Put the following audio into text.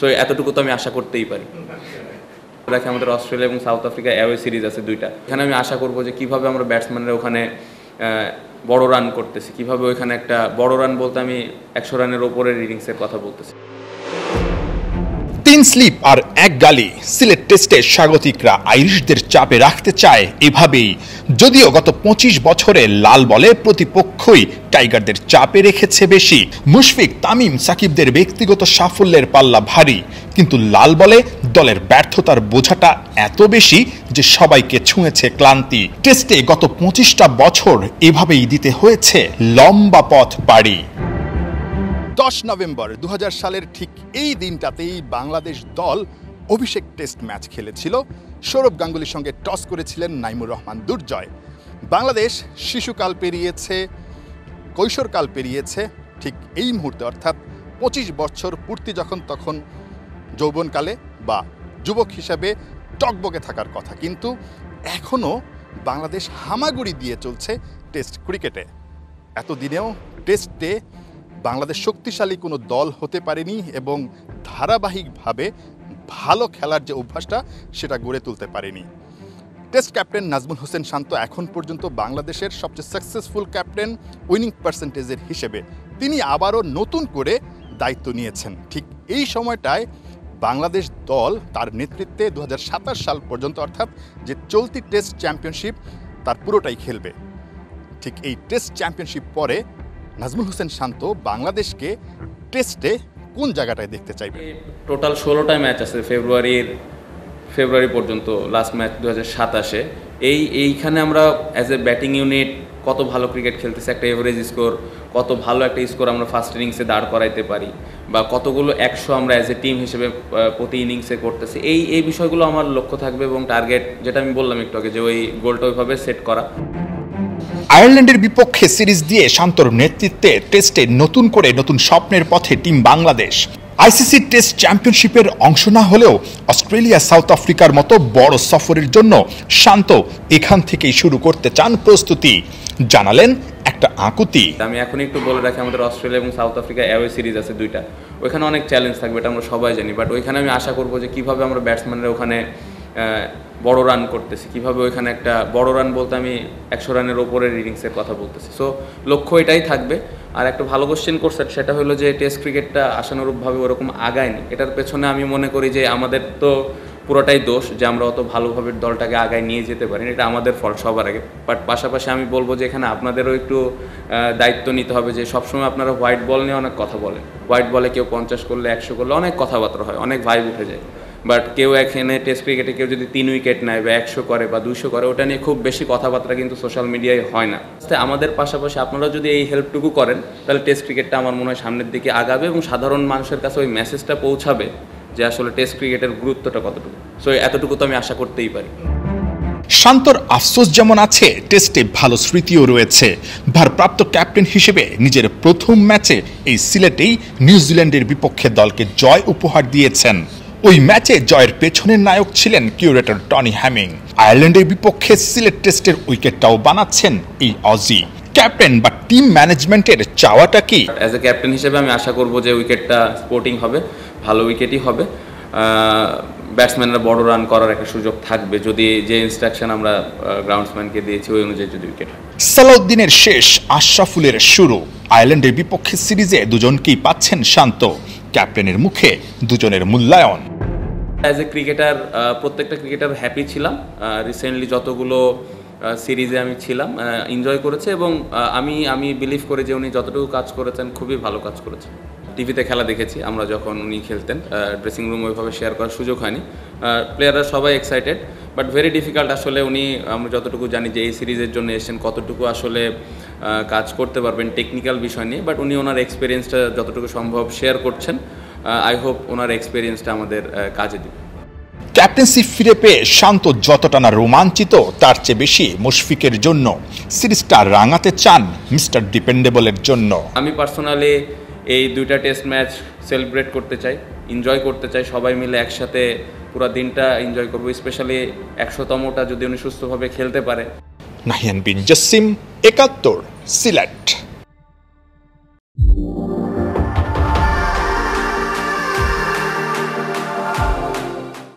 তো এতটুকু তো আমি আশা করতেই পারি। দেখে আমাদের অস্ট্রেলিয়া এবং সাউথ আফ্রিকা অ্যাওয়ে সিরিজ আছে দুইটা। এখানে আমি আশা করব যে কিভাবে আমরা ব্যাটসম্যানরা ওখানে বড় রান করতেছি, কিভাবে ওইখানে একটা বড় রান বলতে আমি 100 রানের ওপরের ইনিংসের কথা বলতেছি। 3 স্লিপ আর 1 গালি সিলেট টেস্টে স্বাগতিকরা আইরিশদের চাপে রাখতে চায় এভাবেই। যদিও গত 25 বছরে লাল বলে প্রতিপক্ষই টাইগারদের চাপে রেখেছে বেশি। মুশফিক, তামিম, সাকিবদের ব্যক্তিগত সাফল্যের পাল্লা ভারী, কিন্তু লাল বলে দলের ব্যর্থতার বোঝাটা এত বেশি যে সবাইকে ছুঁয়েছে ক্লান্তি। টেস্টে গত 25টা বছর এভাবেই দিতে হয়েছে লম্বা পথ পাড়ি। 10 নভেম্বর 2000 সালের ঠিক এই দিনটাতেই বাংলাদেশ দল অভিষেক টেস্ট ম্যাচ খেলেছিল। সৌরভ গাঙ্গুলির সঙ্গে টস করেছিলেন নাইমুর রহমান দুর্জয়। বাংলাদেশ শিশুকাল পেরিয়েছে, কৈশোরকাল পেরিয়েছে, ঠিক এই মুহূর্তে অর্থাৎ 25 বছর পূর্তি যখন, তখন যৌবনকালে বা যুবক হিসাবে টকবকে থাকার কথা। কিন্তু এখনও বাংলাদেশ হামাগুড়ি দিয়ে চলছে টেস্ট ক্রিকেটে। এতদিনেও টেস্টে বাংলাদেশ শক্তিশালী কোনো দল হতে পারেনি এবং ধারাবাহিকভাবে ভালো খেলার যে অভ্যাসটা সেটা গড়ে তুলতে পারেনি। টেস্ট ক্যাপ্টেন নাজমুল হোসেন শান্ত এখন পর্যন্ত বাংলাদেশের সবচেয়ে সাকসেসফুল ক্যাপ্টেন উইনিং পার্সেন্টেজের হিসেবে তিনি আবারও নতুন করে দায়িত্ব নিয়েছেন। ঠিক এই সময়টায় বাংলাদেশ দল তার নেতৃত্বে 2027 সাল পর্যন্ত অর্থাৎ যে চলতি টেস্ট চ্যাম্পিয়নশিপ তার পুরোটাই খেলবে। ঠিক এই টেস্ট চ্যাম্পিয়নশিপ পরে নাজমুল হোসেন শান্ত বাংলাদেশকে টেস্টে কোন জায়গাটায় দেখতে চাইবে? টোটাল 16টা ম্যাচ আছে ফেব্রুয়ারি পর্যন্ত, লাস্ট ম্যাচ 2027-এ। এইখানে আমরা অ্যাজ এ ব্যাটিং ইউনিট কত ভালো ক্রিকেট খেলতেছে, একটা এভারেজ স্কোর, কত ভালো একটা স্কোর আমরা ফার্স্ট ইনিংসে দাঁড় করাইতে পারি, বা কতগুলো 100 আমরা অ্যাজ এ টিম হিসেবে প্রতি ইনিংসে করতেছি, এই বিষয়গুলো আমার লক্ষ্য থাকবে এবং টার্গেট, যেটা আমি বললাম একটু আগে, যে ওই গোলটা ওইভাবে সেট করা। আয়ারল্যান্ডের বিপক্ষে সিরিজ দিয়ে শান্তর নেতৃত্বে টেস্টে নতুন স্বপ্নের পথে টিম বাংলাদেশ। আইসিসি টেস্ট চ্যাম্পিয়নশিপের অংশ না হলেও অস্ট্রেলিয়া, সাউথ আফ্রিকার মতো বড় সফরের জন্য শান্ত এখান থেকেই শুরু করতে চান প্রস্তুতি, জানালেন একটা আকুতি। আমি এখন একটু বলে রাখি, আমাদের অস্ট্রেলিয়া এবং সাউথ আফ্রিকা অ্যাওয়ে সিরিজ আছে দুইটা, ওইখানে অনেক চ্যালেঞ্জ থাকবে, এটা আমরা সবাই জানি। বাট ওইখানে আমি আশা করবো যে কীভাবে আমরা ব্যাটসম্যানরা ওখানে বড় রান করতেছি, কীভাবে ওইখানে একটা বড় রান বলতে আমি 100 রানের ওপরের ইনিংসের কথা বলতেছি। সো লক্ষ্য এটাই থাকবে। আর একটা ভালো কোশ্চেন করছেন, সেটা হলো যে টেস্ট ক্রিকেটটা আশানুরূপভাবে ওরকম আগায়নি। এটার পেছনে আমি মনে করি যে আমাদের তো পুরোটাই দোষ যে আমরা অত ভালোভাবে দলটাকে আগায় নিয়ে যেতে পারিনি, এটা আমাদের ফল্ট সবার আগে। বাট পাশাপাশি আমি বলবো যে এখানে আপনাদেরও একটু দায়িত্ব নিতে হবে, যে সবসময় আপনারা হোয়াইট বল নিয়ে অনেক কথা বলেন। হোয়াইট বলে কেউ 50 করলে, 100 করলে অনেক কথাবার্তা হয়, অনেক ভাইব উঠে যায়। বাট কেউ এখানে টেস্ট ক্রিকেটে কেউ যদি 3 উইকেট নেয় বা 100 করে বা 200 করে, ওটা নিয়ে খুব বেশি কথাবার্তা কিন্তু সোশ্যাল মিডিয়ায় হয় না। আমাদের পাশাপাশি আপনারা যদি এই হেল্পটুকু করেন, তাহলে টেস্ট ক্রিকেটটা আমার মনে হয় সামনের দিকে আগাবে এবং সাধারণ মানুষের কাছে ওই মেসেজটা পৌঁছাবে যে আসলে টেস্ট ক্রিকেটের গুরুত্বটা কতটুকু। সো এতটুকু তো আমি আশা করতেই পারি। শান্তর আফসোস যেমন আছে, টেস্টে ভালো স্মৃতিও রয়েছে। ভারপ্রাপ্ত ক্যাপ্টেন হিসেবে নিজের প্রথম ম্যাচে এই সিলেটেই নিউজিল্যান্ডের বিপক্ষে দলকে জয় উপহার দিয়েছেন। ওই ম্যাচে জয়ের পেছনের নায়ক ছিলেন কিউরেটর টনি হ্যামিং। আয়ারল্যান্ডের বিপক্ষে সিলেট টেস্টের উইকেটটাও বানাচ্ছেন এই অজি। ক্যাপ্টেন বা টিম ম্যানেজমেন্টের চাওয়াটা কি? অ্যাজ এ ক্যাপ্টেন হিসেবে আমি আশা করব যে উইকেটটা স্পোর্টিং হবে, ভালো উইকেটই হবে, ব্যাটসম্যানরা বড় রান করার একটা সুযোগ থাকবে যদি যে ইনস্ট্রাকশন আমরা গ্রাউন্ডসম্যানকে দিয়েছি ওই অনুযায়ী যদি উইকেট হয়। সালাউদ্দিনের শেষ, আশরাফুলের শুরু। আয়ারল্যান্ডের বিপক্ষে সিরিজে দুজনকেই পাচ্ছেন শান্ত। ক্যাপ্টেনের মুখে দুজনের মূল্যায়ন। অ্যাজ এ ক্রিকেটার প্রত্যেকটা ক্রিকেটার হ্যাপি ছিলাম। রিসেন্টলি যতগুলো সিরিজে আমি ছিলাম, এনজয় করেছে এবং আমি বিলিভ করি যে উনি যতটুকু কাজ করেছেন খুবই ভালো কাজ করেছেন। টিভিতে খেলা দেখেছি আমরা, যখন উনি খেলতেন ড্রেসিং রুম ওইভাবে শেয়ার করার সুযোগ হয়নি। প্লেয়াররা সবাই এক্সাইটেড, বাট ভেরি ডিফিকাল্ট আসলে উনি, আমরা যতটুকু জানি যে এই সিরিজের জন্য এসেছেন, কতটুকু আসলে কাজ করতে পারবেন টেকনিক্যাল বিষয় নিয়ে, বাট উনি ওনার এক্সপিরিয়েন্সটা যতটুকু সম্ভব শেয়ার করছেন। আই হোপ ওনার এক্সপিরিয়েন্সটা আমাদের কাজে দেবে। ক্যাপ্টেন্সি ফিরে পেয়ে শান্ত যতটা না রোমাঞ্চিত, তার চেয়ে বেশি মুশফিকের জন্য। সিরিজটা রাঙাতে চান মিস্টার ডিপেন্ডেবলের জন্য। আমি পার্সোনালি এই দুইটা টেস্ট ম্যাচ সেলিব্রেট করতে চাই, এনজয় করতে চাই, সবাই মিলে একসাথে পুরো দিনটা এনজয় করবো, স্পেশালি 100তমটা যদি উনি সুস্থভাবে খেলতে পারে। নাহিয়ান বিন জসিম, 71, সিলেট।